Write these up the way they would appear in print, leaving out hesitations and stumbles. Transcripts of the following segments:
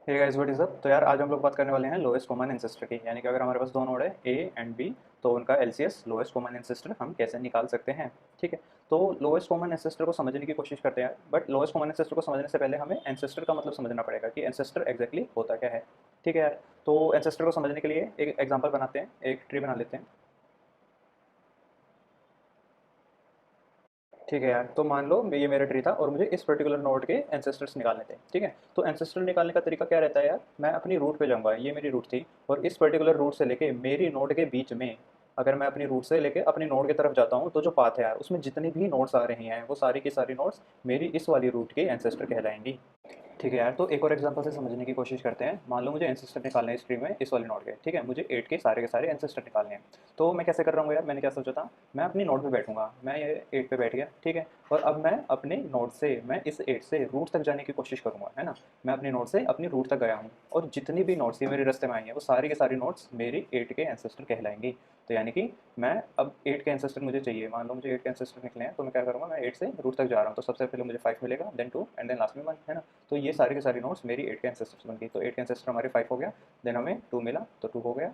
Hey guys what is up. तो यार आज हम लोग बात करने वाले हैं लोएस्ट कॉमन एंसेस्टर की, यानी कि अगर हमारे पास दो नोड है ए एंड बी तो उनका एलसीएस लोएस्ट कॉमन एंसेस्टर हम कैसे निकाल सकते हैं। ठीक है, तो लोएस्ट कॉमन एंसेस्टर को समझने की कोशिश करते हैं, बट लोएस्ट कॉमन एंसेस्टर को समझने से पहले हमें एंसेस्टर का मतलब समझना पड़ेगा कि एंसेस्टर एग्जैक्टली होता क्या है। ठीक है यार, तो एंसेस्टर को समझने के लिए एक एग्जाम्पल बनाते हैं, एक ट्री बना लेते हैं। ठीक है यार, तो मान लो ये मेरा ट्री था और मुझे इस पर्टिकुलर नोड के एंसेस्टर्स निकालने थे। ठीक है, तो एंसेस्टर निकालने का तरीका क्या रहता है यार, मैं अपनी रूट पे जाऊंगा, ये मेरी रूट थी और इस पर्टिकुलर रूट से लेके मेरी नोड के बीच में अगर मैं अपनी रूट से लेके अपनी नोड की तरफ जाता हूँ तो जो पाथ है यार उसमें जितनी भी नोड्स आ रही हैं वो सारी की सारी नोड्स मेरी इस वाली रूट के एंसेस्टर कहलाएंगी। ठीक है यार, तो एक और एग्जांपल से समझने की कोशिश करते हैं। मान लो मुझे एंसेस्टर निकालने हैं इस ट्री में, इस वाले नोड के। ठीक है, मुझे 8 के सारे एंसेस्टर निकालने हैं। तो मैं कैसे कर रहा हूँ यार, मैंने क्या सोचा था, मैं अपनी नोड पे बैठूंगा, मैं ये 8 पे बैठ गया। ठीक है, और अब मैं अपने नोड से, मैं इस 8 से रूट तक जाने की कोशिश करूंगा, है ना। मैं अपनी नोड से अपनी रूट तक गया हूँ और जितनी भी नोट्स ये मेरे रास्ते में आई हैं वो सारी के सारी नोट्स मेरी 8 के एंसेस्टर कहलाएंगी। तो यानी कि मैं अब 8 के एंसेस्टर मुझे चाहिए, मान लो मुझे 8 के एंसेस्टर निकले हैं, तो मैं क्या करूँगा, मैं 8 से रूट तक जा रहा हूँ, तो सबसे पहले मुझे 5 मिलेगा, देन 2 एंड देन लास्ट में 1, है ना। तो ये सारी की सारी नोट्स मेरी 8 के एंसेस्टर्स बन गई। तो 8 के एंसेस्टर हमारे 5 हो गया, देन हमें 2 मिला तो 2 हो गया,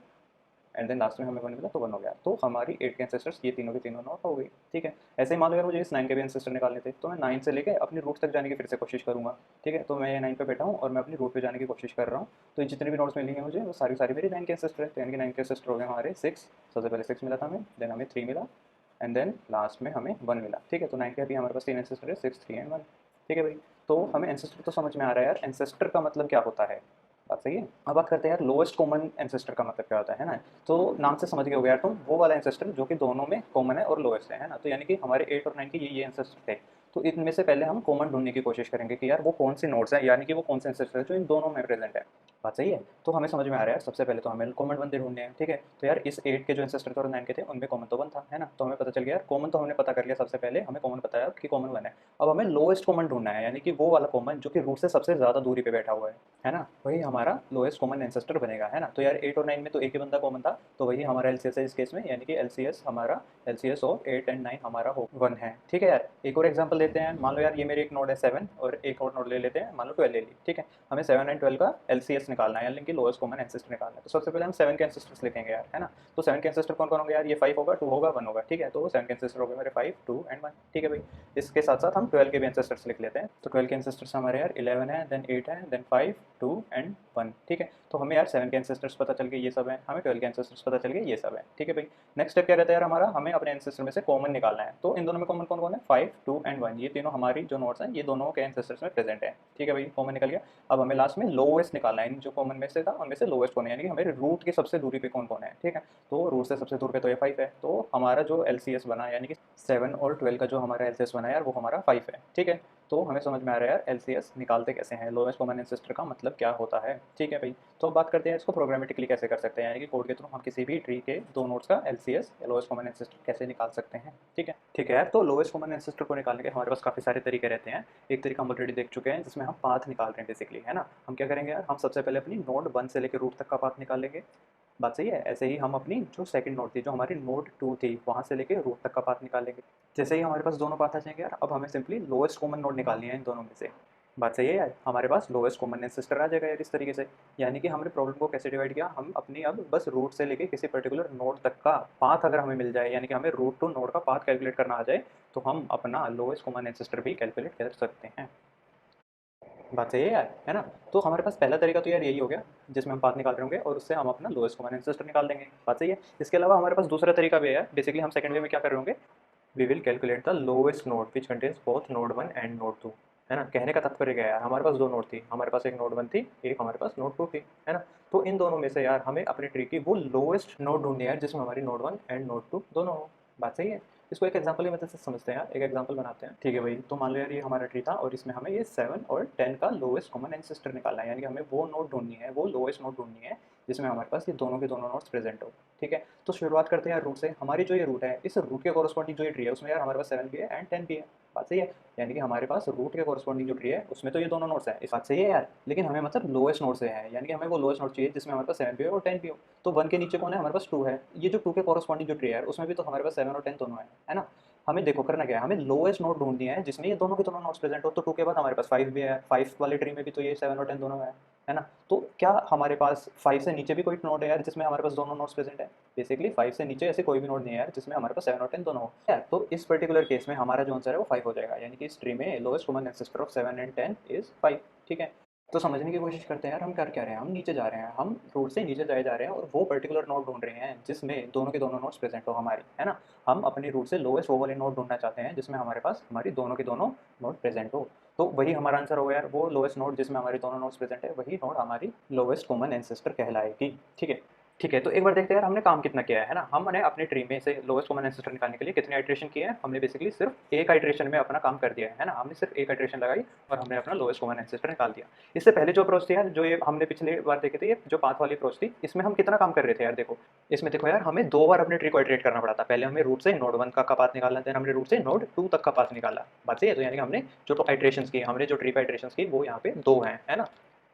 एंड देन लास्ट में हमें 1 मिला तो 1 हो गया। तो हमारी 8 के एंसेस्टर्स ये तीनों की तीनों नोट हो गई। ठीक है, ऐसे ही मान लो यार मुझे इस 9 के भी एंसेस्टर निकालने थे, तो मैं 9 से लेके अपनी रूट तक जाने की फिर से कोशिश करूँगा। ठीक है, तो मैं ये 9 पे बैठा हूँ और मैं अपनी रूट पे जाने की कोशिश कर रहा हूँ। तो ये जितनी भी नोट्स मिली हैं मुझे वो सारी सारी मेरी 9 के एंसेस्टर है। तो यानी कि 9 के एंसेस्टर हो गए हमारे 6। सबसे पहले 6 मिला था हमें, देन हमें 3 मिला, एंड देन लास्ट में हमें 1 मिला। ठीक है, तो 9 के अभी हमारे पास 3 एंसेस्टर है, 6, 3 एंड 1। ठीक है भाई, तो हमें एंसेस्टर तो समझ में आ रहा है यार, एंसेस्टर का मतलब क्या होता है, बात सही है। अब बात करते हैं यार लोएस्ट कॉमन एंसेस्टर का मतलब क्या होता है ना। तो नाम से समझ गए हो यार तुम, वो वाला एंसेस्टर जो कि दोनों में कॉमन है और लोएस्ट है ना। तो यानी कि हमारे 8 और 9 के ये एंसेस्टर थे। तो इनमें से पहले हम कॉमन ढूंढने की कोशिश करेंगे कि यार वो कौन सी नोड्स है, यानी कि वो कौन से एंसेस्टर है जो इन दोनों में प्रेजेंट है। बात सही है, तो हमें समझ में आ रहा है यार, सबसे पहले तो हमें कॉमन बंदे ढूंढने हैं। ठीक है, तो यार इस 8 के जो एंसेस्टर थे और 9 के थे उनमें कॉमन तो 1 था, है ना। तो हमें पता चल गया यार, कॉमन तो हमने पता कर लिया, सबसे पहले हमें कॉमन पता है कि कॉमन 1 है। अब हमें लोएस्ट कॉमन ढूंढना है, यानी कि वो वाला कॉमन जो कि रूट से सबसे ज़्यादा दूरी पे बैठा हुआ है ना, वही हमारा लोएस्ट कॉमन एंसेस्टर बनेगा, है ना। तो यार 8 और 9 में तो एक ही बंदा कॉमन था, तो वही हमारा एलसीएस है इस केस में, यानी कि एलसीएस हमारा, एलसीएस ऑफ 8 एंड 9 हमारा हो 1 है। ठीक है यार, एक और एग्जांपल लेते हैं। मान लो यार ये मेरी एक नोड है 7 और एक और नोड ले लेते हैं, मान लो 12 ले ली। ठीक है, हमें 7 एंड 12 का एलसीएस निकालना है, यानी कि लोएस्ट कॉमन एंसेस्टर निकालना है। तो सबसे पहले हम 7 के एंसेस्टर्स लिखेंगे यार, है ना। तो 7 के एंसेस्टर कौन कौन होंगे यार, ये 5 होगा, 2 होगा, 1 होगा। ठीक है, तो 7 के एंसेस्टर हो गए मेरे 5, 2 एंड 1। ठीक है भाई, इसके साथ साथ हम 12 के भी एंसेस्टर्स लिख लेते हैं। तो 12 के एंसेस्टर्स हमारे यार 11 है, देन 8 है, देन 5, 2 एंड 1। ठीक है, तो हमें यार 7 के एंसेस्टर्स पता चल गए, ये सब है, हमें 12 के एंसेस्टर्स पता चल गए, ये सब है। ठीक है भाई, नेक्स्ट स्टेप क्या रहता है यार हमारा, हमें अपने एंसेस्टर में से कॉमन निकालना है। तो इन दोनों में कॉमन कौन कौन है, 5, 2 एंड 1, ये तीनों हमारी जो नोट्स हैं ये दोनों के एंसेस्टर्स में प्रेजेंट है। ठीक है भाई, कॉमन निकल गया। अब हमें लास्ट में लोवेस्ट निकालना है, इन जो कॉमन में से था उनमें से लोवेस्ट कौन है, यानी कि हमारे रूट की सबसे दूरी पे कौन कौन है। ठीक है, तो रूट से सबसे दूर पे तो ये 5 है, तो हमारा जो एलसीएस बना, यानी कि 7 और 12 का जो हमारा एलसीएस बना यार वो हमारा 5 है। ठीक है, तो हमें समझ में आ रहा है यार एलसीएस निकालते कैसे हैं, लोएस्ट कॉमन एंसेस्टर का मतलब क्या होता है। ठीक है भाई, तो अब बात करते हैं इसको प्रोग्रामेटिकली कैसे कर सकते हैं, यानी कि कोड के थ्रू हम किसी भी ट्री के दो नोड्स का एलसीएस या लोएस्ट कॉमन एंसेस्टर कैसे निकाल सकते हैं। ठीक है यार, तो लोएस्ट कॉमन एंसेस्टर को निकालने के हमारे पास काफ़ी सारे तरीके रहते हैं। एक तरीका हम ऑलरेडी देख चुके हैं जिसमें हम पाथ निकाल रहे हैं बेसिकली, है ना। हम क्या करेंगे यार, हम सबसे पहले अपनी नोड 1 से लेकर रूट तक का पाथ निकालेंगे। बात सही है, ऐसे ही हम अपनी जो सेकंड नोड थी, जो हमारी नोड 2 थी, वहाँ से लेके रूट तक का पाथ निकालेंगे। जैसे ही हमारे पास दोनों पाथ आ जाएंगे यार, अब हमें सिंपली लोएस्ट कॉमन नोड निकालनी है इन दोनों में से। बात सही है यार, हमारे पास लोएस्ट कॉमन एंसेस्टर आ जाएगा यार इस तरीके से। यानी कि हमने प्रॉब्लम को कैसे डिवाइड किया, हम अपनी अब बस रूट से लेके किसी पर्टिकुलर नोड तक का पाथ अगर हमें मिल जाए, यानी कि हमें रूट टू नोड का पाथ कैलकुलेट करना आ जाए, तो हम अपना लोएस्ट कॉमन एंसेस्टर भी कैलकुलेट कर सकते हैं। बात सही है यार, है ना। तो हमारे पास पहला तरीका तो यार यही हो गया, जिसमें हम पाथ निकाल रहे होंगे और उससे हम अपना लोएस्ट कॉमन एंसेस्टर निकाल देंगे। बात सही है। इसके अलावा हमारे पास दूसरा तरीका भी है यार, बेसिकली हम सेकंड वे में क्या कर रहे होंगे, we will calculate the lowest node which contains both node 1 and node 2, है ना। कहने का तात्पर्य क्या है यार, हमारे पास दो नोड थी, हमारे पास एक नोड 1 थी, एक हमारे पास नोड 2 थी, है ना। तो इन दोनों में से यार हमें अपनी ट्री की वो लोएस्ट नोड ढूंढनी है जिसमें हमारी नोड 1 एंड नोड 2 दोनों हो। बात सही है। इसको एक एग्जांपल की मदद से समझते हैं यार, एक एग्जांपल बनाते हैं। ठीक है भाई, तो मान लो यार ये हमारा ट्री था और इसमें हमें ये 7 और 10 का लोएस्ट कॉमन एंसेस्टर निकालना है, यानी कि हमें वो नोड ढूंढनी है, वो लोएस्ट नोड ढूंढनी है जिसमें हमारे पास ये दोनों के दोनों नोड्स प्रेजेंट हो। ठीक है, तो शुरुआत करते हैं यार रूट से। हमारी जो ये रूट है, इस रूट के कॉरस्पॉन्डिंग जो ये ट्री है उसमें यार हमारे पास 7 भी है एंड 10 भी है। बात सही है, यानी कि हमारे पास रूट के कॉरस्पॉन्डिंग जो ट्री है उसमें तो ये दोनों नोड्स हैं, इस बात सही है यार। लेकिन हमें मतलब लोएस्ट नोड से है, यानी कि हमें वो लोएस्ट नोड चाहिए जिसमें हमारे पास 7 भी हो और 10 भी हो। तो 1 के नीचे कौन है, हमारे पास 2 है। ये जो 2 के कॉरस्पॉन्डिंग जो ट्री है उसमें भी तो हमारे पास 7 और 10 दोनों है ना। हमें देखो करना क्या है, हमें लोएस्ट नोड ढूंढनी है जिसमें ये दोनों के दोनों नोड्स प्रेजेंट हो। तो 2 के बाद हमारे पास 5 भी है, 5 वाले ट्री में भी तो ये 7 और 10 दोनों है ना? तो क्या हमारे पास 5 से नीचे भी कोई नोड है यार जिसमें हमारे पास दोनों नोड्स प्रेजेंट है? बेसिकली 5 से नीचे ऐसे कोई भी नोड नहीं है यार जिसमें हमारे पास 7 और 10 दोनों हो यार। तो इस पर्टिकुलर केस में हमारा जो आंसर है वो 5 हो जाएगा, यानी कि इस ट्री में lowest common ancestor of 7 and 10 is 5। ठीक है, तो समझने की कोशिश करते हैं यार, हम कर क्या रहे हैं, हम नीचे जा रहे हैं, हम रूट से नीचे जाए जा रहे हैं और वो पर्टिकुलर नोड ढूंढ रहे हैं जिसमें दोनों के दोनों नोड्स प्रेजेंट हो हमारी, है ना? हम अपने रूट से लोएस्ट वो वाले नोड ढूंढना चाहते हैं जिसमें हमारे पास हमारी दोनों के दोनों नोड प्रेजेंट हो। तो वही हमारा आंसर होगा यार, वो लोएस्ट नोड जिसमें हमारे दोनों नोड्स प्रेजेंट है वही नोड हमारी लोएस्ट कॉमन एंसेस्टर कहलाएगी। ठीक है, ठीक है, तो एक बार देखते हैं यार हमने काम कितना किया है ना? हमने अपने ट्री में से लोएस्ट कॉमन एंसेस्टर निकालने के लिए कितने आइट्रेशन किए हैं? हमने बेसिकली सिर्फ एक आइट्रेशन में अपना काम कर दिया है ना? हमने सिर्फ एक आइट्रेशन लगाई और हमने अपना लोएस्ट कॉमन एंसेस्टर निकाल दिया। इससे पहले जो अप्रोच थी यार, जो ये हमने पिछले बार देखे थे, ये जो पाथ वाली अप्रोच थी, इसमें हम कितना काम कर रहे थे यार देखो। इसमें देखो यार, हमें 2 बार अपने ट्री को इटरेट करना पड़ा था। पहले हमें रूट से नोड 1 का पाथ निकालना, देन हमने रूट से नोड 2 तक का पाथ निकाला। बात सही है? तो यानी कि हमने जो आइट्रेशंस की, हमने जो ट्री पे आइट्रेशंस की वो यहाँ पे 2 हैं, है ना?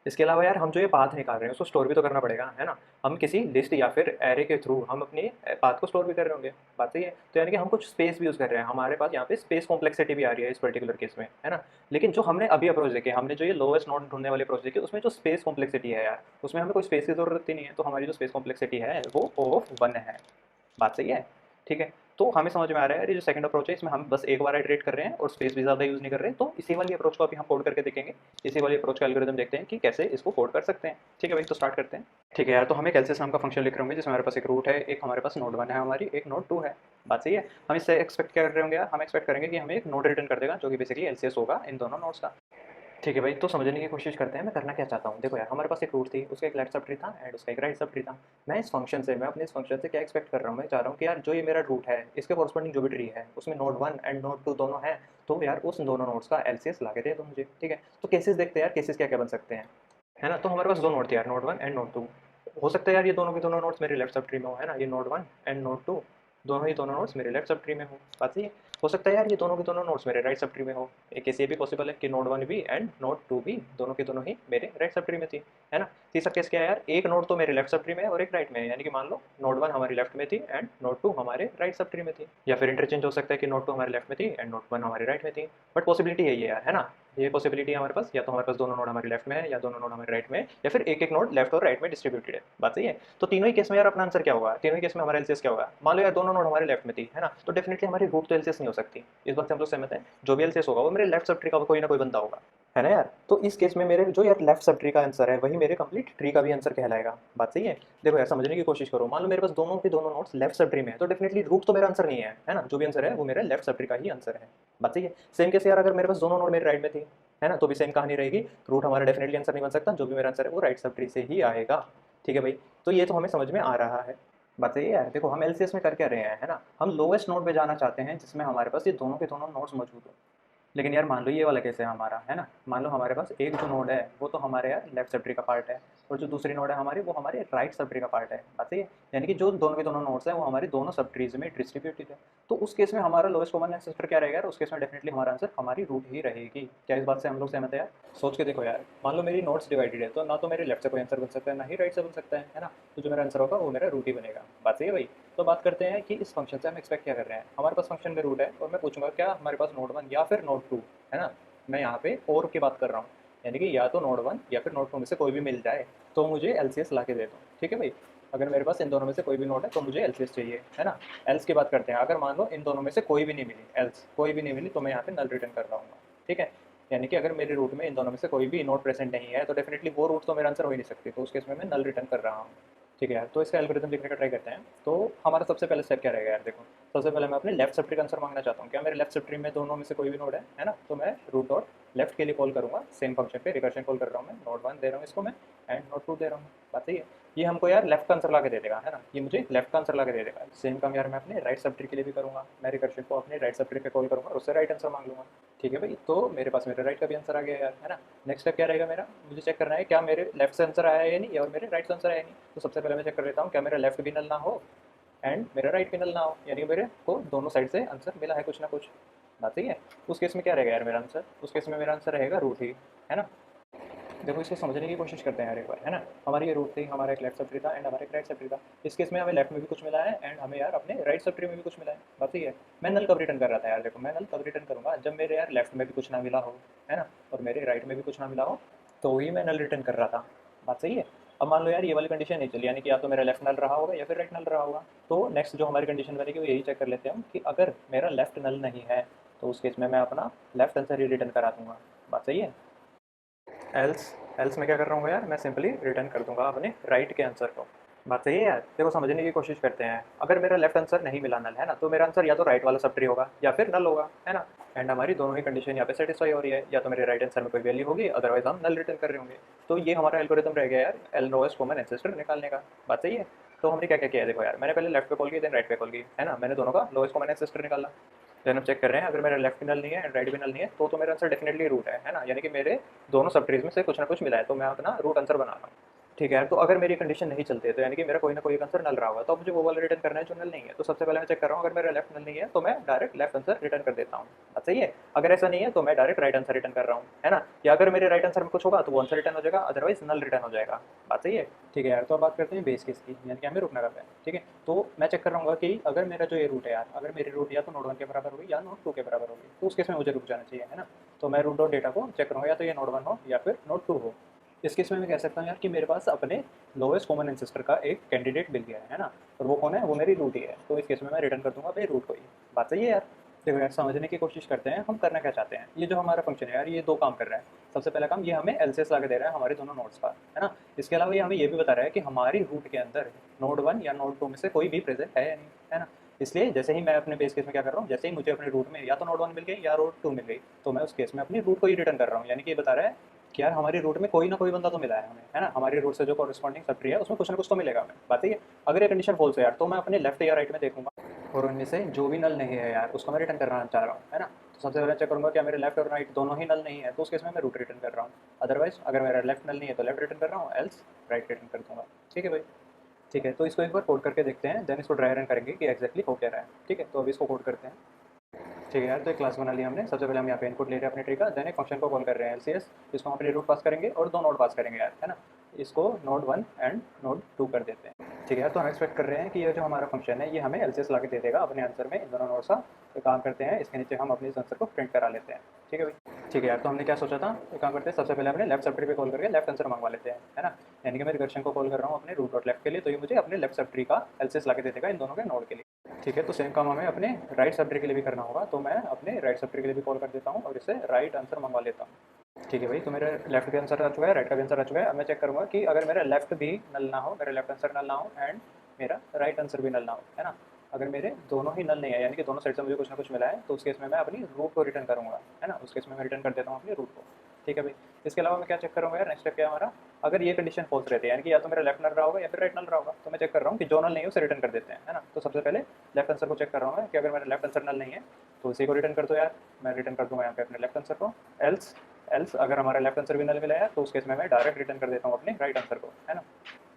इसके अलावा यार हम जो ये पाथ निकाल रहे हैं उसको स्टोर भी तो करना पड़ेगा, है ना? हम किसी लिस्ट या फिर एरे के थ्रू हम अपने पाथ को स्टोर भी कर रहे होंगे। बात सही है? तो यानी कि हम कुछ स्पेस भी यूज़ कर रहे हैं, हमारे पास यहाँ पे स्पेस कॉम्प्लेक्सिटी भी आ रही है इस पर्टिकुलर केस में, है ना? लेकिन जो हमने अभी अप्रोच देखे, हमने जो ये लोएस्ट नोड ढूंढने वाले अप्रोच देखे, उसमें जो स्पेस कॉम्प्लेक्सिटी है यार, उसमें हमें कोई स्पेस की जरूरत ही नहीं है। तो हमारी जो स्पेस कॉम्प्लेक्सिटी है वो ऑफ 1 है। बात सही है? ठीक है, तो हमें समझ में आ रहा है यार, ये जो सेकंड अप्रोच है इसमें हम बस एक बार इटरेट कर रहे हैं और स्पेस भी ज़्यादा यूज़ नहीं कर रहे हैं। तो इसी वाली अप्रोच को अभी हम कोड करके देखेंगे। इसी वाली अप्रोच का एल्गोरिथम देखते हैं कि कैसे इसको कोड कर सकते हैं। ठीक है भाई, तो स्टार्ट करते हैं। ठीक है यार, तो हम एक एलसीएस नाम का फंक्शन लिख रहे होंगे जिसमें हमारे पास एक रूट है, एक हमारे पास नोड 1 है हमारी, एक नोड 2 है। बात सही है? हम इससे एक्सपेक्ट क्या कर रहे होंगे यार, हम एक्सपेक्ट करेंगे कि हमें एक नोड रिटर्न कर देगा जो कि बेसिकली एलसीएस होगा इन दोनों नोड्स का। ठीक है भाई, तो समझने की कोशिश करते हैं मैं करना क्या चाहता हूँ। देखो यार, हमारे पास एक रूट थी, उसका एक लेफ्ट सब ट्री था एंड उसका एक राइट सब ट्री था। मैं अपने इस फंक्शन से क्या एक्सपेक्ट कर रहा हूँ, मैं चाह रहा हूँ कि यार जो ये मेरा रूट है इसके कॉरस्पॉन्डिंग जो भी ट्री है उसमें नोड 1 एंड नोड 2 दोनों हैं। तो यार उस दोनों नोड्स का एलसीएस ला के दे दो मुझे। ठीक है, तो केसेस देखते हैं यार, केसेस क्या क्या बन सकते हैं, है ना? तो हमारे पास 2 नोड थे यार, नोड 1 एंड नोड 2। हो सकता है यार ये दोनों के दोनों नोड्स मेरे लेफ्ट सब ट्री में हो, है ना? ये नोड 1 एंड नोड 2 दोनों ही दोनों नोड्स मेरे लेफ्ट सब ट्री में हो। बात सही है? हो सकता है यार ये दोनों के दोनों नोड्स मेरे राइट सब ट्री में हो। एक केस ये भी पॉसिबल है कि नोड 1 भी एंड नोड 2 भी दोनों के दोनों ही मेरे राइट सब ट्री में थी, है ना? तीसरा केस क्या है यार, एक नोड तो मेरे लेफ्ट सब ट्री में है और एक राइट में है, यानी कि मान लो नोड 1 हमारी लेफ्ट में थी एंड नोड 2 हमारे राइट सब ट्री में थी। या फिर इंटरचेंज हो सकता है कि नोड 2 हमारे लेफ्ट में थी एंड नोड 1 हमारे राइट में थी। बट पॉसिबिलिटी यही है यार, है ना? ये पॉसिबिलिटी है हमारे पास, या तो हमारे पास दोनों नोड हमारे लेफ्ट में है या दोनों नोड हमारे राइट में है, या फिर एक एक नोड लेफ्ट और राइट में डिस्ट्रीब्यूटेड है। बात सही है? तो तीनों ही केस में यार अपना आंसर क्या होगा, तीनों ही केस में हमारा एलसीएस क्या होगा? मान लो यार दोनों नोड हमारे लेफ्ट में थी, है ना? तो डेफिनेटली हमारी रूट तो एलसीएस नहीं हो सकती। इस बात से हम लोग सहमत हैं? जो भी एलसीएस होगा वो मेरे लेफ्ट सब ट्री का कोई ना कोई बंदा होगा, है ना यार? तो इस केस में मेरे जो यार लेफ्ट सब ट्री का आंसर है वही मेरे कंप्लीट ट्री का भी आंसर कहलाएगा। बात सही है? देखो यार, समझने की कोशिश करो, मान लो मेरे पास दोनों के दोनों नोड्स लेफ्ट सब ट्री में है, तो डेफिनेटली रूट तो मेरा आंसर नहीं है ना? जो भी आंसर है वो मेरे लेफ्ट सब ट्री का ही आंसर है। बात सही है? सेम केस यार, अगर मेरे पास दोनों नोड मेरे राइट में थी, है ना, तो भी सेम कहानी रहेगी। रूट हमारा डेफिनेटली आंसर नहीं बन सकता, जो भी मेरा आंसर है वो राइट सब ट्री से ही आएगा। ठीक है भाई, तो ये तो हमें समझ में आ रहा है। बात सही है यार? देखो हम एलसीएस में कर क्या रहे हैं, है ना? हम लोवेस्ट नोड पे जाना चाहते हैं जिसमें हमारे पास ये दोनों के दोनों नोड्स मौजूद हो। लेकिन यार मान लो ये वाला केस है हमारा, है ना? मान लो हमारे पास एक जो नोड है वो तो हमारे यार लेफ्ट सब ट्री का पार्ट है और जो दूसरी नोड है हमारी वो हमारे राइट सब ट्री का पार्ट है। बात सही है? यानी कि जो दोनों के दोनों नोड्स हैं वो हमारी दोनों सब ट्रीज में डिस्ट्रीब्यूटेड है। तो उस केस में हमारा लोएस्ट कॉमन एंसेस्टर क्या रहेगा यार? उस केस में डेफिनेटली हमारा आंसर हमारी रूट ही रहेगी। क्या इस बात से हम लोग सहमत है यार? सोच के देखो यार, मान लो मेरी नोट्स डिवाइडेड है तो ना तो मेरे लेफ्ट से कोई आंसर बन सकता है ना ही राइट से बन सकता है ना? तो जो मेरा आंसर होगा वो मेरा रूट ही बनेगा। बात सही है भाई? तो बात करते हैं कि इस फंक्शन से हम एक्सपेक्ट क्या कर रहे हैं। हमारे पास फंक्शन में रूट है और मैं पूछूंगा क्या हमारे पास नोड 1 या फिर नोड 2, है ना? मैं यहाँ पे और की बात कर रहा हूँ, यानी कि या तो नोड 1 या फिर नोड 2 में से कोई भी मिल जाए तो मुझे एलसीएस ला के दे दो। ठीक है भाई? अगर मेरे पास इन दोनों में से कोई भी नोड है तो मुझे एलसीएस चाहिए, है ना? एल्स की बात करते हैं, अगर मान लो इन दोनों में से कोई भी नहीं मिली, एल्स कोई भी नहीं मिली, तो मैं यहाँ पे नल रिटर्न कर रहा हूँ। ठीक है, यानी कि अगर मेरे रूट में इन दोनों में से कोई भी नोड प्रेजेंट नहीं है तो डेफिनेटली वो रूट तो मेरा आंसर हो ही नहीं सकती, तो उस केस में मैं नल रिटर्न कर रहा हूँ। ठीक है यार, तो इसका एल्गोरिथम लिखने का ट्राई करते हैं। तो हमारा सबसे पहले स्टेप क्या रहेगा यार? देखो, सबसे पहले मैं अपने लेफ्ट सब ट्री का आंसर मांगना चाहता हूँ। क्या मेरे लेफ्ट सब ट्री में दोनों में से कोई भी नोड है ना? तो मैं रूट डॉट लेफ्ट के लिए कॉल करूँगा, सेम फंक्शन पे रिकर्शन कॉल कर रहा हूँ मैं। नोड 1 दे रहा हूँ इसको मैं एंड नोड 2 दे रहा हूँ। बात सही है? ये हमको यार लेफ्ट का आंसर ला के दे देगा, है ना? ये मुझे लेफ्ट का आंसर ला के दे देगा। सेम काम यार मैं अपने राइट सब ट्री के लिए भी करूँगा। मैं रिकर्शन को अपने राइट सब ट्री पे कॉल करूँगा और उससे राइट आंसर मांग लूँगा। ठीक है भाई, तो मेरे पास मेरे राइट का भी आंसर आ गया यार, है ना? नेक्स्ट स्टेप क्या रहेगा मेरा? मुझे चेक करना है क्या मेरे लेफ्ट से आंसर आया है या नहीं, और मेरे राइट से आंसर आया नहीं। तो सबसे पहले मैं चेक कर लेता हूँ क्या मेरा लेफ्ट भी नल ना हो एंड मेरा राइट भी नल ना हो, यानी कि मेरे को दोनों साइड से आंसर मिला है कुछ ना कुछ। बात सही है? उस केस में क्या रहेगा यार मेरा आंसर? उस केस में मेरा आंसर रहेगा रूट ही, है ना? देखो इसको समझने की कोशिश करते हैं यार एक बार, है ना। हमारी ये रूट थी, हमारा एक लेफ्ट सब ट्री था एंड हमारा एक राइट सब ट्री था। इस केस में हमें लेफ्ट में भी कुछ मिला है एंड हमें यार अपने राइट सब ट्री में भी कुछ मिला है। बात सही है। मैं नल कब रिटर्न कर रहा था यार, देखो मैं नल तब रिटर्न करूंगा जब मेरे यार लेफ्ट में भी कुछ ना मिला हो, है ना, और मेरे राइट में भी कुछ ना मिला हो, तो ही मैं नल रिटर्न कर रहा था। बात सही है। अब मान लो यार ये वाली कंडीशन नहीं चली, यानी कि या तो मेरा लेफ्ट नल रहा होगा या फिर राइट नल रहा होगा। तो नेक्स्ट जो हमारी कंडीशन बनेगी वो यही चेक कर लेते हैं हम कि अगर मेरा लेफ्ट नल नहीं है तो उस केस में मैं अपना लेफ्ट आंसर ही रिटर्न करा दूंगा। बात सही है। एल्स एल्स मैं क्या कर रहा हूँ यार, मैं सिंपली रिटर्न कर दूंगा अपने राइट के आंसर को। बात सही है यार। देखो समझने की कोशिश करते हैं, अगर मेरा लेफ्ट आंसर नहीं मिला नल, है ना, तो मेरा आंसर या तो राइट वाला सब ट्री होगा या फिर नल होगा, है ना। एंड हमारी दोनों ही कंडीशन यहाँ पे सेटिस्फाई हो रही है, या तो मेरे राइट आंसर में कोई वैल्यू होगी, अदरवाइज हम नल रिटर्न कर रहे होंगे। तो ये हमारा एल्गोरिथम रह गया यार एल लोएस्ट कॉमन एंसेस्टर निकालने का। बात सही है। तो हमने क्या क्या किया है, देखो यार मैंने पहले लेफ्ट पे कॉल की देन राइट पे कॉल की, है ना, मैंने दोनों का लोएस्ट कॉमन एंसेस्टर निकाला। देन हम चेक कर रहे हैं, अगर मेरा लेफ्ट भी नल नहीं है एंड राइट भी नल नहीं है तो मेरा आंसर डेफिनेटली रूट है ना, यानी कि मेरे दोनों सब ट्रीज में से कुछ ना कुछ मिला है, तो मैं अपना रूट आंसर बना रहा हूँ। ठीक है यार। तो अगर मेरी कंडीशन नहीं चलती है तो यानी कि मेरा कोई ना कोई आंसर नल रहा होगा, तो अब मुझे वो वाला रिटर्न करना है जो नल नहीं है। तो सबसे पहले मैं चेक कर रहा हूँ, अगर मेरा लेफ्ट नल नहीं है तो मैं डायरेक्ट लेफ्ट आंसर रिटर्न कर देता हूँ। बात सही है। अगर ऐसा नहीं है तो मैं डायरेक्ट राइट आंसर रिटर्न कर रहा हूँ, है ना। या अगर मेरे राइट आंसर में कुछ होगा तो वो आंसर रिटर्न हो जाएगा, अदरवाइज नल रिटर्न हो जाएगा। बात सही है। ठीक है यार। तो अब बात करते हैं बेस केस की, यानी कि हमें रुकना करता है। ठीक है। तो मैं चेक कर रहा हूँ कि अगर मेरा जो ये रूट है यार, अगर मेरी रूट या तो नोड 1 के बराबर होगी या नोड 2 के बराबर होगी, तो उस केस में मुझे रुक जाना चाहिए, है ना। तो मैं रूट डॉट डेटा को चेक करूँगा, या तो ये नोड 1 हो या फिर नोड 2 हो। इस केस में मैं कह सकता हूँ यार कि मेरे पास अपने लोएस्ट कॉमन एंसेस्टर का एक कैंडिडेट मिल गया है ना, और वो कौन है, वो मेरी रूट ही है। तो इस केस में मैं रिटर्न कर दूंगा भाई रूट को ही। बात सही है यार। देखो यार समझने की कोशिश करते हैं हम करना क्या चाहते हैं। ये जो हमारा फंक्शन है यार, ये दो काम कर रहा है। सबसे पहला काम, ये हमें एलसीएस ला के दे रहा है हमारे दोनों नोड्स का, है ना। इसके अलावा ये हमें ये भी बता रहा है कि हमारी रूट के अंदर नोड 1 या नोड 2 में से कोई भी प्रेजेंट है या नहीं, है ना। इसलिए जैसे ही मैं अपने बेस केस में क्या कर रहा हूँ, जैसे ही मुझे अपने रूट में या तो नोड 1 मिल गई या नोड 2 मिल गई, तो मैं उस केस में अपनी रूट को ही रिटर्न कर रहा हूँ। यानी कि ये बता रहा है कि यार हमारी रूट में कोई ना कोई बंदा तो मिला है हमें, है ना। हमारी रूट से जो कॉरेस्पॉन्डिंग सब ट्री है उसमें कुछ ना कुछ तो मिलेगा हमें। बात है। अगर ये कंडीशन फॉल्स है यार, तो मैं अपने लेफ्ट या राइट में देखूंगा और उनमें से जो भी नल नहीं है यार उसको मैं रिटर्न करना चाह रहा हूँ, है ना। तो सबसे पहले चेक करूंगा कि मेरे लेफ्ट और राइट दोनों ही नल नहीं है, तो उस केस में मैं रूट रिटर्न कर रहा हूँ। अदरवाइज अगर मेरा लेफ्ट नल नहीं है तो लेफ्ट रिटर्न कर रहा हूँ, एल्स राइट रिटर्न कर दूंगा। ठीक है भाई। ठीक है। तो इसको एक बार कोड करके देखते हैं, देन इसको ड्राई रन करेंगे कि एक्जैक्टली हो क्या रहा है। ठीक है। तो अभी इसको कोड करते हैं। ठीक है यार। तो एक क्लास बना लिया हमने। सबसे पहले हम यहाँ पे इनपुट ले रहे हैं अपने ट्री का, देन एक फंक्शन को कॉल कर रहे हैं एलसीएस, जिसको हम अपने रूट पास करेंगे और दो नोड पास करेंगे यार, है ना। इसको नोड 1 एंड नोड 2 कर देते हैं। ठीक है यार। तो हम एक्सपेक्ट कर रहे हैं कि ये जो हमारा फंक्शन है ये हमें एलसीएस ला के दे देगा अपने आंसर में इन दोनों नोड्स का। तो काम करते हैं, इसके नीचे हम अपने इस आंसर को प्रिंट करा लेते हैं। ठीक है भाई। ठीक है यार। तो हमने क्या सोचा था, एक काम करते हैं, सबसे पहले अपने लेफ्ट सब ट्री पे कॉल करके लेफ्ट आंसर मंगवा लेते हैं, है ना। यानी कि मैं रिकर्शन को कॉल कर रहा हूँ अपने रूट डॉट लेफ्ट के लिए, तो ये मुझे अपने लेफ्ट सब ट्री का एलसीएस ला के दे देगा इन दोनों के नोड के लिए। ठीक है। तो सेम काम हमें अपने राइट सब ट्री के लिए भी करना होगा, तो मैं अपने राइट सब ट्री के लिए भी कॉल कर देता हूँ और इससे राइट आंसर मंगवा लेता हूँ। ठीक है भाई। तो मेरे लेफ्ट का आंसर आ चुका है, राइट का भी आंसर आ चुका है। अब मैं चेक करूँगा कि अगर मेरा लेफ्ट भी नल ना हो, मेरा लेफ्ट आंसर नल ना हो एंड मेरा राइट आंसर भी नल ना हो, है ना। अगर मेरे दोनों ही नल नहीं है, यानी कि दोनों साइड से मुझे कुछ ना कुछ मिला है, तो उस केस में मैं अपनी रूट को रिटर्न करूँगा, है ना। उस केस में मैं रिटर्न कर देता हूँ अपनी रूट को। ठीक है भाई। इसके अलावा मैं क्या चेक करूँगा यार, नेक्स्ट स्टेप क्या है हमारा, अगर ये कंडीशन फॉल्स रहती है, यानी कि या तो मेरा लेफ्ट नल रहा होगा या फिर राइट नल रहा होगा, तो मैं चेक कर रहा हूँ कि जो नल नहीं है उसे रिटर्न कर देते हैं, है ना। तो सबसे पहले लेफ्ट आंसर को चेक कर रहा हूँ मैं कि अगर मेरा लेफ्ट आंसर नल नहीं है तो उसी को रिटर्न कर दो यार। मैं रिटर्न कर दूंगा यहाँ पे अपने लेफ्ट आंसर को। एल्स एल्स अगर हमारा लेफ्ट आंसर भी नल मिला है तो उस केस में मैं डायरेक्ट रिटर्न कर देता हूँ अपने राइट आंसर को, है ना।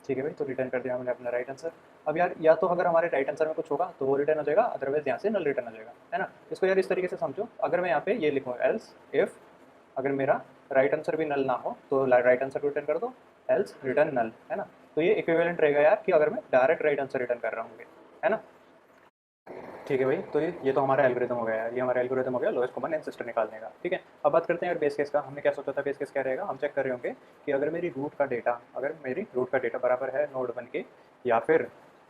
ठीक है भाई। तो रिटर्न कर दिया हमने अपना राइट आंसर। अब यार या तो अगर हमारे राइट आंसर में कुछ होगा तो वो रिटर्न हो जाएगा, अदरवाइज यहाँ से नल रिटर्न हो जाएगा, है ना। इसको यार इस तरीके से समझो, अगर मैं यहाँ पे ये लिखूँ एल्स इफ अगर मेरा राइट आंसर भी नल ना हो तो राइट आंसर को रिटर्न कर दो, एल्स रिटर्न नल, है ना। तो ये इक्विवेलेंट रहेगा यार कि अगर मैं डायरेक्ट राइट आंसर रिटर्न कर रहा हूँ, है ना। ठीक है भाई। तो ये तो हमारा एल्गोरिथम हो गया यार, ये हमारा एल्गोरिथम हो गया लोएस्ट कॉमन एंसेस्टर निकालने का। ठीक है। अब बात करते हैं यार बेस केस का। हमने क्या सोचा था बेस केस क्या रहेगा, हम चेक कर रहे होंगे कि अगर मेरी रूट का डेटा बराबर है नोड 1 के, या फिर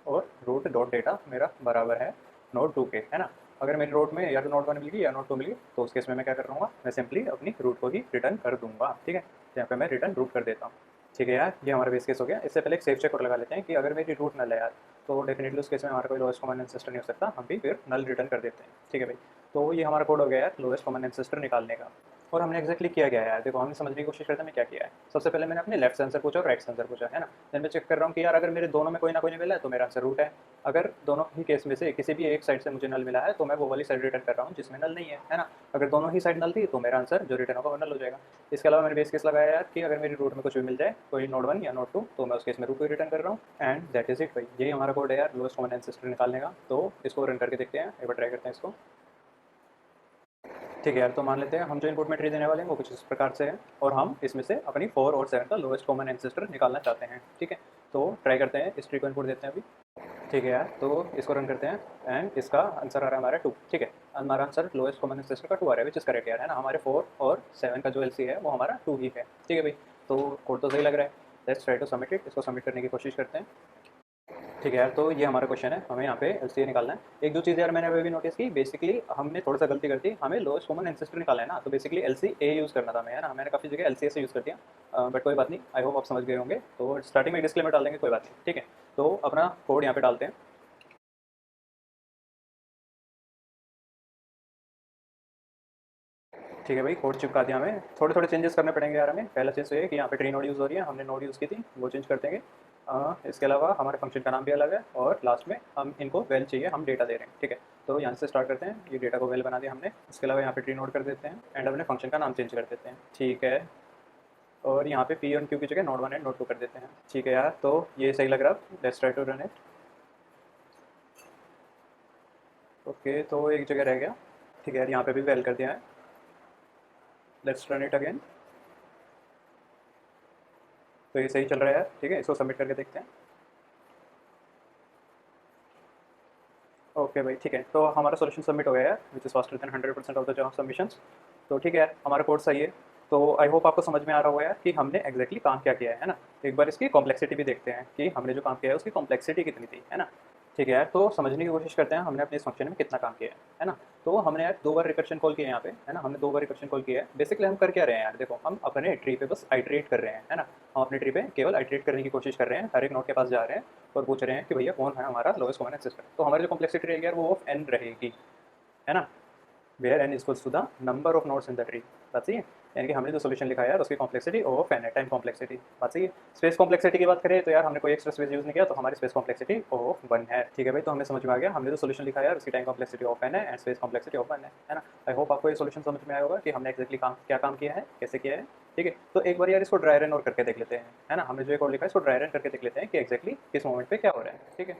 और रूट डॉट डेटा मेरा बराबर है नोड 2 के, है ना। अगर मेरी रूट में या तो नोड 1 मिल गई या नोड 2 मिल गई, तो उस केस में मैं क्या कर रहा हूँ, मैं सिंपली अपनी रूट को ही रिटर्न कर दूंगा। ठीक है। यहाँ पे मैं रिटर्न रूट कर देता हूँ। ठीक है यार। ये हमारा बेस केस हो गया। इससे पहले एक सेफ चेक और लगा लेते हैं कि अगर मेरी रूट नल है यार, तो डेफिनेटली उस केस में हमारा कोई लोएस्ट कॉमन एंसेस्टर नहीं हो सकता, हम भी फिर नल रिटर्न कर देते हैं। ठीक है भाई। तो ये हमारा कोड हो गया यार लोएस्ट कॉमन एंसेस्टर निकालने का। और हमने एक्जैक्टली किया गया है यार, देखो हमने समझने की कोशिश करते हैं क्या किया है। सबसे पहले मैंने अपने लेफ्ट से आंसर पूछा और राइट से आंसर पूछा, है ना। देन मैं चेक कर रहा हूँ कि यार अगर मेरे दोनों में कोई ना कोई नहीं मिला है तो मेरा आंसर रूट है। अगर दोनों ही केस में से किसी भी एक साइड से मुझे नल मिला है तो मैं वो वाली साइड रिटर्न कर रहा हूँ जिसमें नल नहीं है ना। अगर दोनों ही साइड नल थी तो मेरा आंसर जो रिटर्न होगा वो नल हो जाएगा। इसके अलावा मैंने बेस केस लगाया यार कि अगर मेरी रूट में कुछ भी मिल जाए, कोई नोड 1 या नोड 2, तो मैं उस केस में रूट को रिटर्न कर रहा हूँ एंड दैट इज इट भाई। यही हमारा कोड है यार लोएस्ट कॉमन एंसेस्टर निकालने का। तो इसको रन करके देखते हैं, एक बार ट्राई करते हैं इसको। ठीक है यार, तो मान लेते हैं हम जो इनपुट में ट्री देने वाले हैं वो कुछ इस प्रकार से है, और हम इसमें से अपनी 4 और 7 का लोएस्ट कॉमन एंसेस्टर निकालना चाहते हैं। ठीक है, तो ट्राई करते हैं, इस ट्री को इनपुट देते हैं अभी। ठीक है यार, तो इसको रन करते हैं एंड इसका आंसर आ रहा है हमारा 2। ठीक है, हमारा आंसर लोएस्ट कॉमन एंसेस्टर का 2 आ रहा है, विच इज़ करेक्ट यार, है ना। हमारे 4 और 7 का जो एलसी है वो हमारा 2 ही है। ठीक है भाई, तो कोड तो सही लग रहा है। Let's try to submit it, इसको सबमिट करने की कोशिश करते हैं। ठीक है यार, तो ये हमारा क्वेश्चन है, हमें यहाँ पे एलसीए निकालना है। एक जो चीज़ यार मैंने अभी भी नोटिस की, बेसिकली हमने थोड़ा सा गलती कर दी, हमें लोएस्ट कॉमन एंसेस्टर निकालना है ना, तो बेसिकली एलसी ए यूज़ करना था हमें, है ना। मैंने काफ़ी जगह एलसीए से यूज़ कर दिया, बट कोई बात नहीं, आई होप आप समझ गए होंगे। तो स्टार्टिंग में डिस्क्लेमर डाल देंगे, कोई बात नहीं। ठीक है, तो अपना कोड यहाँ पे डालते हैं। ठीक है भाई, कोड चिपका दिया हमें। थोड़े थोड़े चेंजेस करने पड़ेंगे यार हमें। पहला चीज़ तो ये है कि यहाँ पे ट्री नोड यूज़ हो रही है, हमने नोड यूज़ की थी, वो चेंज कर देंगे। इसके अलावा हमारे फंक्शन का नाम भी अलग है, और लास्ट में हम इनको वेल चाहिए, हम डेटा दे रहे हैं। ठीक है, तो यहाँ से स्टार्ट करते हैं, ये डेटा को वेल बना दिया हमने। इसके अलावा यहाँ पे ट्री नोड कर देते हैं एंड अपने फंक्शन का नाम चेंज कर देते हैं। ठीक है, और यहाँ पे पी और क्यू की जगह नोड 1 एंड नोड 2 कर देते हैं। ठीक है यार, तो ये सही लग रहा है, let's try to run it. Okay, तो एक जगह रह गया। ठीक है यार, यहाँ पे भी वेल कर दिया है, लेट्स रन इट अगेन। तो ये सही चल रहा है यार। ठीक है, इसको सबमिट करके देखते हैं। ओके भाई, ठीक है, तो हमारा सॉल्यूशन सबमिट हो गया है, which is faster than 100% of the job submissions. तो ठीक है यार, हमारा कोड सही है। तो आई होप आपको समझ में आ रहा होगा यार कि हमने एग्जैक्टली काम क्या किया है ना। एक बार इसकी कॉम्प्लेक्सिटी भी देखते हैं कि हमने जो काम किया है उसकी कॉम्प्लेक्सिटी कितनी थी, है ना। ठीक है यार, तो समझने की कोशिश करते हैं हमने अपने इस फंक्शन में कितना काम किया है ना। तो हमने यार 2 बार रिकर्शन कॉल किया है यहाँ पे, है ना। हमने 2 बार रिकर्शन कॉल किया है। बेसिकली हम कर क्या रहे हैं यार, देखो हम अपने ट्री पे बस आइटरेट कर रहे हैं, है ना। हम अपने ट्री पे केवल आइटरेट करने की कोशिश कर रहे हैं, हर एक नोड के पास जा रहे हैं और पूछ रहे हैं कि भैया कौन है हमारा लोएस्ट कॉमन एक्सेस। तो हमारी जो कॉम्प्लेक्सिटी रहेगी यार वो ऑफ एन रहेगी, है ना। Where N equals to the number of nodes in the tree. बात सही है, यानी कि हमने जो सोल्यूशन लिखा है यार उसकी कॉम्प्लेक्सिटी ऑफ एन है, टाइम कॉम्प्लेक्सिटी। बात सही है। स्पेस कॉम्प्लेक्सिटी की बात करें तो यार हमने कोई एक्स्ट्रा स्पेस यूज़ नहीं किया, तो हमारी स्पेस कॉम्प्लेक्सिटी ऑफ 1 है। ठीक है भाई, तो हमें समझ में आ गया, हमने जो सोल्यूशन लिखा है यार उसकी टाइम कॉम्प्लेक्सिटी ऑफ एन है एंड स्पेस कॉम्प्लेक्सिटी ऑफ 1 है ना। आई होप आपको ये सोल्यूशन समझ में आया होगा कि हमने एक्जैक्टली क्या काम किया है, कैसे किया है। ठीक है, तो एक बार यार इसको ड्राई रन और करके देख लेते हैं, है ना। हमने जो एक और लिखा है इसको ड्राई रन करके देख लेते हैं कि एक्जैक्टली किस मोमेंट पे क्या हो रहा है। ठीक है,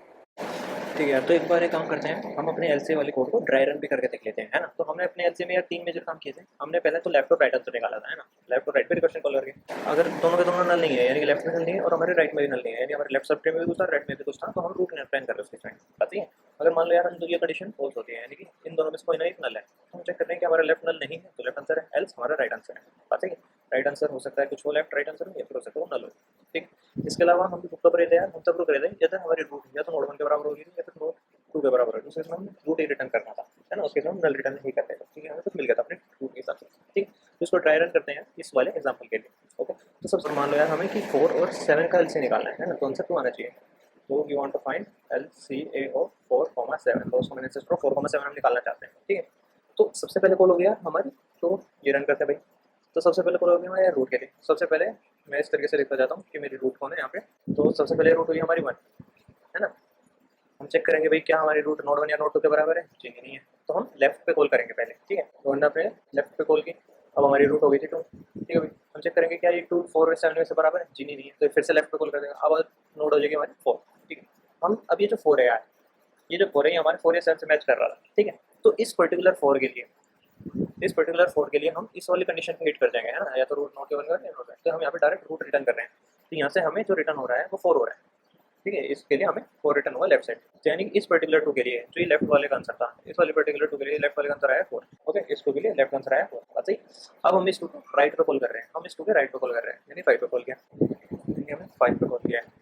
ठीक है यार, तो एक बार एक काम करते हैं, हम अपने एलसी वाले कोड को ड्राई रन भी करके देख लेते हैं, है ना। तो हमने अपने एलसी में यार 3 मेजर काम किए थे। हमने पहले तो लेफ्ट और राइट आंसर निकाला था, है ना। लेफ्ट और राइट पे रिकर्शन कॉल करके, अगर दोनों के दोनों नल नहीं है, यानी कि लेफ्ट में नल नहीं है और हमारे राइट में भी नल नहीं है, यानी हमारे लेफ्ट सब ट्री में भी कुछ था, राइट में भी कुछ था, तो हम रूट प्लान कर रहे हैं उसके फ्रेंड। बात है, अगर मान लो यार हम ये कंडीशन फॉल्स होती है, यानी कि इन दोनों में से कोई ना एक नल है, तो हम चेक करते हैं कि हमारा लेफ्ट नल नहीं है तो लेफ्ट आंसर है, एल्स हमारा राइट आंसर है। बात है, राइट आंसर हो सकता है कुछ वो लेफ्ट राइट आंसर हो, या फिर हो सकता है वो नल हो। ठीक, इसके अलावा हम भी कर रहे थे यार, हम सब कर रहे थे या तो हमारी रूट या तो नोड 1 के बराबर होगी या फिर नोड 2 के बराबर है, उसके हम रूट ही रिटर्न करना था, है ना। उसके हम नल रिटर्न नहीं करते थे। ठीक है, हमें कुछ मिल गया था अपने रूट के हिसाब से। ठीक, तो इसको ट्राई रन करते हैं इस वाले एग्जांपल के लिए। ओके, तो सबसे मान लो यार हमें कि 4 और 7 का एलसी निकालना है ना, तो आंसर 2 आना चाहिए। तो we want to find LCA of 4, 7, तो मैंने सिस्टर 4, 7 हम निकालना चाहते हैं। ठीक है, तो सबसे पहले कॉल हो गया हमारी, तो ये रन करते हैं भाई। तो सबसे पहले कॉल हो गया हमारे रूट के लिए। सबसे पहले मैं इस तरीके से लिखता जाता हूँ कि मेरी रूट कौन है यहाँ पे। तो सबसे पहले रूट हुई हमारी 1, है ना। हम चेक करेंगे भाई क्या हमारी रूट नोड 1 या नोड 2 के बराबर है, जी नहीं है, तो हम लेफ्ट पे कॉल करेंगे पहले। ठीक है, तो हमने अपने लेफ्ट पे कॉल की, अब हमारी रूट हो गई थी 2। ठीक है भाई, हम चेक करेंगे क्या ये 2 4 और 7 में से बराबर है, जी नहीं है, तो फिर से लेफ्ट पे कॉल कर देंगे, अब नोड हो जाएगी हमारी 4। ठीक है, हम अब ये जो 4 है यार, ये जो 4 है ये हमारे 4 या 7 से मैच कर रहा था। ठीक है, तो इस पर्टिकुलर 4 के लिए, इस पर्टिकुलर 4 के लिए हम इस वाली कंडीशन पे हिट कर जाएंगे, है ना, या तो रूट नोट के बराबर या नोट, तो हम यहाँ पे डायरेक्ट रूट रिटर्न कर रहे हैं। तो यहाँ से हमें जो रिटर्न हो रहा है वो 4 हो रहा है। ठीक है, इसके लिए हमें 4 रिटर्न हुआ लेफ्ट साइड, यानी कि इस पर्टिकुलर 2 के लिए जो ये लेफ्ट वाले का आंसर था, इस वाले पर्टिकुलर 2 के लिए लेफ्ट वाले का आंसर आया 4। ओके, इस 2 के लिए लेफ्ट आंसर आया 4। बात सही। अब हम इस 2 को राइट पे कॉल कर रहे हैं, हम इस 2 के राइट पे कॉल कर रहे हैं, यानी 5 पे कॉल किया, यानी हमने 5 पे कॉल किया है।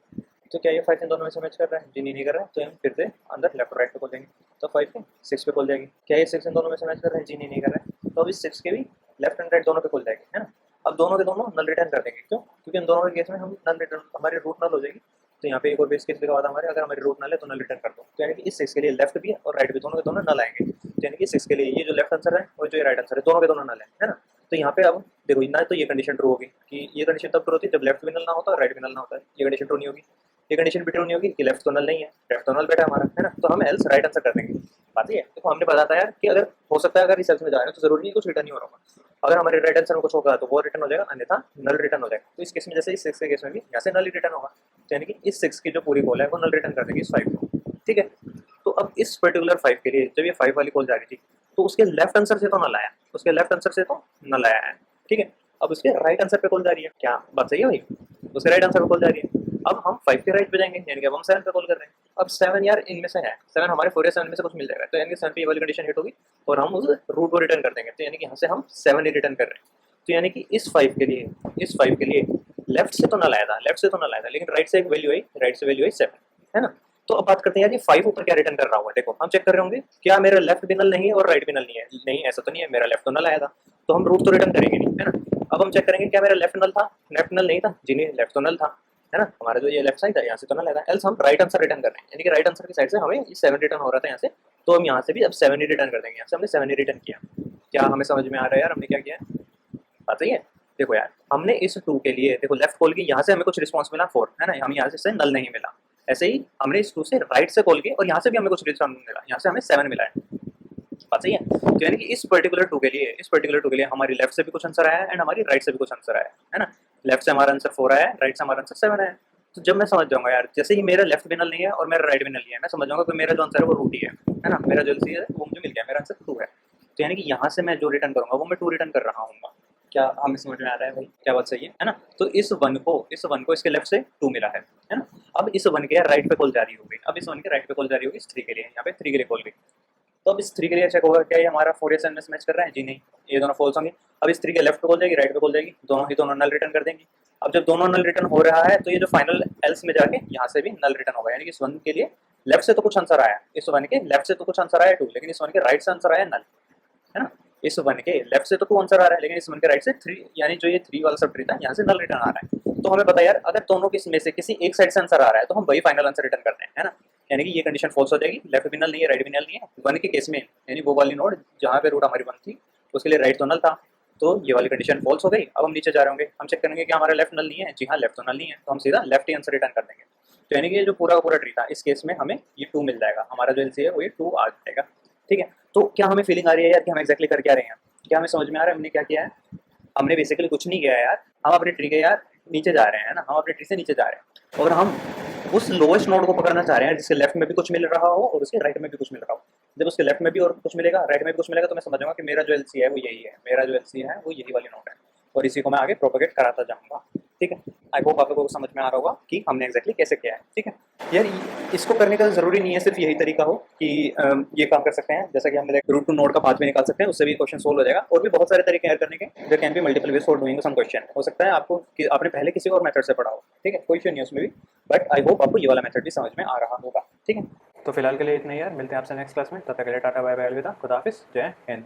तो क्या ये 5 इन दोनों में से मैच कर रहा है, जी नहीं कर रहा है, तो हम फिर से अंदर लेफ्ट और राइट पे कॉल देंगे, तो 5 को 6 पे कॉल जाएगी। क्या ये 6 इन दोनों में से मैच कर रहा है, जी नहीं कर रहा है, तो अब इस 6 के भी लेफ्ट एंड राइट दोनों पे कॉल जाएगी, है ना। अब दोनों के दोनों नल रिटर्न कर देंगे, क्यों, क्योंकि इन दोनों के केस में हम नल रिटर्न, हमारी रूट नल हो जाएगी। तो यहाँ पे एक और बेस केस लिखा हुआ था हमारे, अगर हमारी रूट नल है तो नल रिटर्न कर दो, तो यानी कि इस 6 के लिए लेफ्ट भी और राइट भी दोनों के दोनों नल आएंगे, तो यानी कि 6 के लिए ये जो लेफ्ट आंसर है और जो ये राइट आंसर है दोनों के दोनों नल है ना। तो यहाँ पे अब देखो ना, तो ये कंडीशन ट्रू होगी कि ये कंडीशन तब ट्रू होती है जब लेफ्ट भी नल ना होता और राइट भी नल ना होता है, ये कंडीशन ट्रू नहीं होगी। ये कंडीशन भी ट्रू नहीं होगी कि लेफ्ट तो नल नहीं है, लेफ्ट तो नल बैठा हमारा, है ना, तो हम एल्स राइट आंसर कर देंगे। बात है, देखो हमने बताया था यार कि अगर हो सकता है अगर इस सेल्स में जा रहे हैं तो जरूरी नहीं कुछ रिटर्न नहीं हो रहा होगा, अगर हमारे राइट आंसर में कुछ होगा तो वो रिटर्न हो जाएगा, अन्यथा नल रिटर्न हो जाएगा। तो इस केस में जैसे इस 6 के केस में भी यहाँ से नल ही रिटर्न होगा, तो यानी कि इस 6 की जो पूरी कॉल है वो नल रिटर्न कर देंगे इस 5 को। ठीक है, तो अब इस पर्टिकुलर 5 के लिए जब ये 5 वाली कॉल जा रही थी तो उसके लेफ्ट आंसर से तो नल आया, उसके लेफ्ट आंसर से तो नल आया है, ठीक है। अब उसके राइट आंसर पे कॉल जा रही है, क्या बात सही है भाई? उसके राइट आंसर पे कॉल जा रही है। अब हम 5 के राइट पे जाएंगे, यानी कि अब हम 7 पे कॉल कर रहे हैं। अब 7 यार इनमें से है, 7 हमारे 4 या 7 में से कुछ मिल जाएगा, तो यानी कि 7 पे ये वाली कंडीशन हिट होगी और हम उस रूट को रिटर्न कर देंगे, तो यानी कि यहाँ से हम 7 ही रिटर्न कर रहे हैं। तो यानी कि इस 5 के लिए, इस 5 के लिए लेफ्ट से तो नल आया था, लेफ्ट से तो नल आया था, लेकिन राइट से एक वैल्यू आई, राइट से वैल्यू आई 7, है ना। तो अब बात करते हैं यार ये 5 ऊपर क्या रिटर्न कर रहा हुआ है। देखो हम चेक कर रहे होंगे क्या मेरा लेफ्ट भी नल नहीं है और राइट भी नल नहीं है, नहीं ऐसा तो नहीं है, मेरा लेफ्ट तो नल आया था, तो हम रूट तो रिटर्न करेंगे नहीं, है ना। अब हम चेक करेंगे क्या मेरा लेफ्ट नल था, लेफ्ट नल नहीं था जी, नहीं लेफ्ट तो नल था, है ना। हमारा जो ये लेफ्ट साइड था यहाँ से तो नल आया था, एल्स हम राइट आंसर रिटर्न कर रहे हैं, यानी कि राइट आंसर की साइड से हमें ये 7 रिटर्न हो रहा था यहाँ से, तो हम यहाँ से भी अब 7 ही रिटर्न कर देंगे, यहाँ से हमने 7 ही रिटर्न किया। क्या हमें समझ में आ रहा है यार हमने क्या किया है? बात सही है। देखो यार हमने इस 2 के लिए देखो लेफ्ट कॉल की, यहाँ से हमें कुछ रिस्पॉन्स मिला 4, है ना, हम यहाँ से नल नहीं मिला। ऐसे ही हमने इस 2 से राइट से कॉल की और यहाँ से भी हमें कुछ रिस्पॉन्स मिला, यहाँ से हमें 7 मिला है। बात सही है। तो यानी कि इस पर्टिकुलर 2 के लिए, इस पर्टिकुलर 2 के लिए हमारी लेफ्ट से भी कुछ आंसर आया है एंड हमारी राइट से भी कुछ आंसर आया है ना। लेफ्ट से हमारा आंसर 4 आया है, राइट से हमारा आंसर 7 आया है। तो जब मैं समझ जाऊंगा यार, जैसे ही मेरा लेफ्ट भी नल नहीं है और मेरा राइट भी नल नहीं है, मैं समझ जाऊंगा कि मेरा जो आंसर है वो रूट ही है ना, मेरा जो है वो मुझे मिल गया, मेरा आंसर 2 है। तो यानी कि यहाँ से मैं जो रिटर्न करूंगा वो मैं 2 रिटर्न कर रहा हूँ। क्या हमें समझ में आ रहा है भाई? क्या बात सही है ना। तो इस 1 को, इस 1 को इसके लेफ्ट से 2 मिला है ना। अब इस 1 के राइट पे कॉल जारी होगी, अब इस 1 के राइट पे कॉल जारी होगी इस 3 के लिए, यहाँ पे 3 के लिए कॉल गई। तो अब इस 3 के लिए चेक होगा क्या ये हमारा 4 या 7 में से मैच कर रहा है जी, नहीं, ये दोनों फॉल्स होंगे। अब इस 3 के लेफ्ट पे कॉल जाएगी, राइट पे कॉल जाएगी, दोनों ही दोनों नल रिटर्न कर देंगी। अब जब दोनों नल रिटर्न हो रहा है तो ये जो फाइनल एल्स में जाके यहाँ से भी नल रिटर्न होगा, यानी कि इस 1 के लिए लेफ्ट से तो कुछ आंसर आया, इस 1 के लेफ्ट से तो कुछ आंसर आया 2, लेकिन इस 1 के राइट से आंसर आया नल, है ना। इस 1 के लेफ्ट से तो 2 आंसर आ रहा है, लेकिन इस 1 के राइट से 3, यानी जो ये 3 वाला सब ट्री था यहाँ से नल रिटर्न आ रहा है। तो हमें पता है यार अगर दोनों किसी में से किसी एक साइड से आंसर आ रहा है तो हम वही फाइनल आंसर रिटर्न करते हैं, है ना। यानी कि ये कंडीशन फॉल्स हो जाएगी, लेफ्ट भी नल नहीं है, राइट भी नल नहीं है। 1 के केस में यानी वो वाली नोड जहाँ पे रूट हमारी 1 थी उसके लिए राइट तो नल था, तो ये वाली कंडीशन फॉल्स हो गई। अब हम नीचे जा रहे होंगे, हम चेक करेंगे कि हमारा लेफ्ट नल नहीं है, जी हाँ लेफ्ट तो नल नहीं है, तो हम सीधा लेफ्ट ही आंसर रिटर्न कर देंगे। तो यानी कि ये जो पूरा का पूरा ट्री था इस केस में हमें ये 2 मिल जाएगा, हमारा जो एलसी है वो ये 2 आ जाएगा, ठीक है। तो क्या हमें फीलिंग आ रही है यार कि हम एक्जैक्टली कर क्या रहे हैं? क्या हमें समझ में आ रहा है हमने क्या किया है? हमने बेसिकली कुछ नहीं किया है यार, हम अपने ट्री के यार नीचे जा रहे हैं ना, हम अपने ट्री से नीचे जा रहे हैं और हम उस लोएस्ट नोड को पकड़ना चाह रहे हैं जिसके लेफ्ट में भी कुछ मिल रहा हो और उसके राइट में भी कुछ मिल रहा हो। जब उसके लेफ्ट में भी और कुछ मिलेगा, राइट में भी कुछ मिलेगा, तो मैं समझ जाऊंगा कि मेरा जो एलसी है वो यही है, मेरा जो एलसी है वो यही वाली नोड है और इसी को मैं आगे प्रोपेगेट कराता जाऊंगा, ठीक है। आई होप आप लोगों को समझ में आ रहा होगा कि हमने एक्जैक्टली कैसे किया है, ठीक है। यार इसको करने का जरूरी नहीं है सिर्फ यही तरीका हो कि ये काम कर सकते हैं, जैसा कि हमने रूट टू नोड का पाथ भी निकाल सकते हैं, उससे भी क्वेश्चन सोल्व हो जाएगा। और भी बहुत सारे तरीके हैं करने के, there can be multiple ways for doing some question. हो सकता है आपको कि आपने पहले किसी और मेथड से पढ़ा हो, ठीक है, कोई इशू नहीं है उसमें भी, बट आई होप आपको ये वाला मेथड भी समझ में आ रहा होगा, ठीक है। तो फिलहाल के लिए इतना ही यार, मिलते हैं आपसे नेक्स्ट क्लास में, तब तक के लिए टाटा बाय बाय, अलविदा, खुदा हाफिज़, जय हिंद।